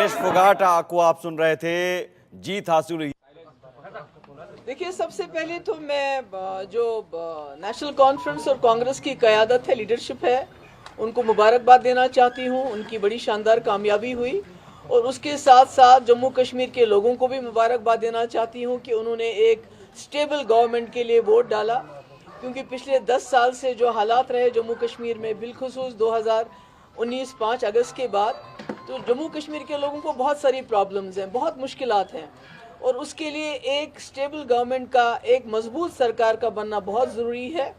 दिनेश फोगाट को आप सुन रहे थे। जीत हासिल हुई। देखिए, सबसे पहले तो मैं जो नेशनल कॉन्फ्रेंस और कांग्रेस की क़यादत है, लीडरशिप है, उनको मुबारकबाद देना चाहती हूँ। उनकी बड़ी शानदार कामयाबी हुई और उसके साथ साथ जम्मू कश्मीर के लोगों को भी मुबारकबाद देना चाहती हूँ कि उन्होंने एक स्टेबल गवर्नमेंट के लिए वोट डाला। क्योंकि पिछले 10 साल से जो हालात रहे जम्मू कश्मीर में, बिलखुसूस 2019 5 अगस्त के बाद, तो जम्मू कश्मीर के लोगों को बहुत सारी प्रॉब्लम्स हैं, बहुत मुश्किलात हैं और उसके लिए एक स्टेबल गवर्नमेंट का, एक मजबूत सरकार का बनना बहुत ज़रूरी है।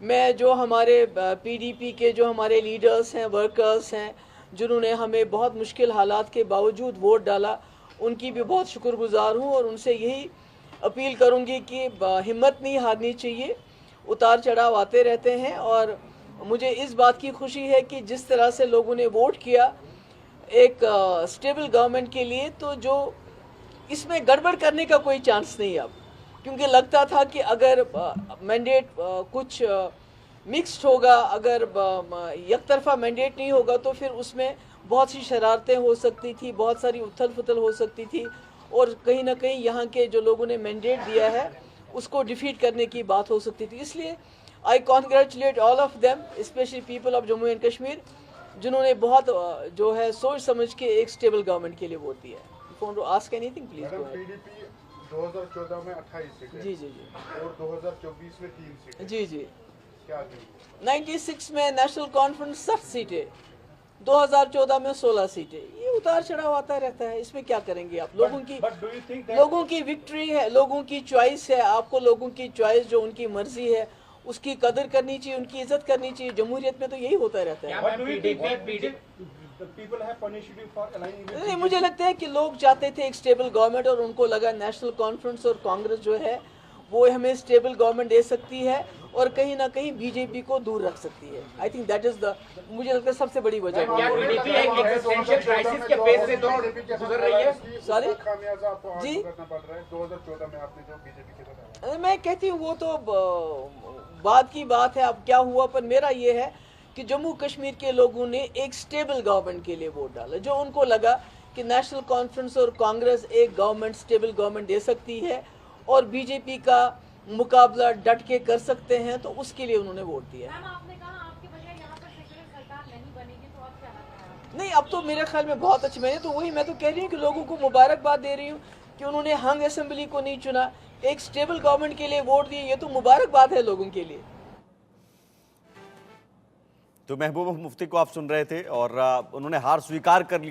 मैं जो हमारे पीडीपी के जो हमारे लीडर्स हैं, वर्कर्स हैं, जिन्होंने हमें बहुत मुश्किल हालात के बावजूद वोट डाला, उनकी भी बहुत शुक्रगुजार हूँ और उनसे यही अपील करूँगी कि हिम्मत नहीं हारनी चाहिए। उतार चढ़ाव आते रहते हैं और मुझे इस बात की खुशी है कि जिस तरह से लोगों ने वोट किया एक स्टेबल गवर्नमेंट के लिए, तो जो इसमें गड़बड़ करने का कोई चांस नहीं अब। क्योंकि लगता था कि अगर मैंडेट कुछ मिक्स्ड होगा, अगर एक तरफा मैंडेट नहीं होगा, तो फिर उसमें बहुत सी शरारतें हो सकती थी, बहुत सारी उथल पुथल हो सकती थी और कहीं ना कहीं यहाँ के जो लोगों ने मैंडेट दिया है उसको डिफीट करने की बात हो सकती थी। इसलिए I congratulate all of them, specially people of Jammu and Kashmir, जिन्होंने बहुत जो है सोच समझ के एक स्टेबल गवर्नमेंट के लिए वोट दिया है। Ask anything please. पीडीपी 2014 में 28 सीटें, जी और 2024 में 3 सीटें। जी क्या 96 में नेशनल कॉन्फ्रेंस 60 सीटें, 2014 में 16 सीटें। ये उतार चढ़ाव आता रहता है, इसमें क्या करेंगे आप? लोगों की विक्ट्री है, लोगों की चॉइस है। आपको लोगों की चॉइस, जो उनकी मर्जी है, उसकी कदर करनी चाहिए, उनकी इज्जत करनी चाहिए। जमहूरियत में तो यही होता रहता है। नहीं, मुझे लगता है कि लोग चाहते थे एक स्टेबल गवर्नमेंट और उनको लगा नेशनल कॉन्फ्रेंस और कांग्रेस जो है वो हमें स्टेबल गवर्नमेंट दे सकती है और कहीं ना कहीं बीजेपी को दूर रख सकती है। I think that is the, मुझे लगता है सबसे बड़ी वजह। सॉरी जी, 2014 में आपने जो बीजेपी के मैं कहती हूँ वो तो बाद की बात है, अब क्या हुआ। पर मेरा ये है कि जम्मू कश्मीर के लोगों ने एक स्टेबल गवर्नमेंट के लिए वोट डाला, जो उनको लगा कि नेशनल कॉन्फ्रेंस और कांग्रेस एक गवर्नमेंट, स्टेबल गवर्नमेंट दे सकती है और बीजेपी का मुकाबला डट के कर सकते हैं, तो उसके लिए उन्होंने वोट दिया। आपने कहा आपके बजाय यहाँ पर सेक्युलर सरकार नहीं बनेगी, तो अब क्या लगता है? नहीं, अब तो मेरे ख्याल में बहुत अच्छे। मैंने तो वही, मैं तो कह रही हूँ कि लोगों को मुबारकबाद दे रही हूँ कि उन्होंने हंग असेंबली को नहीं चुना, एक स्टेबल गवर्नमेंट के लिए वोट दिए। ये तो मुबारकबाद है लोगों के लिए। तो महबूबा मुफ्ती को आप सुन रहे थे और उन्होंने हार स्वीकार कर ली।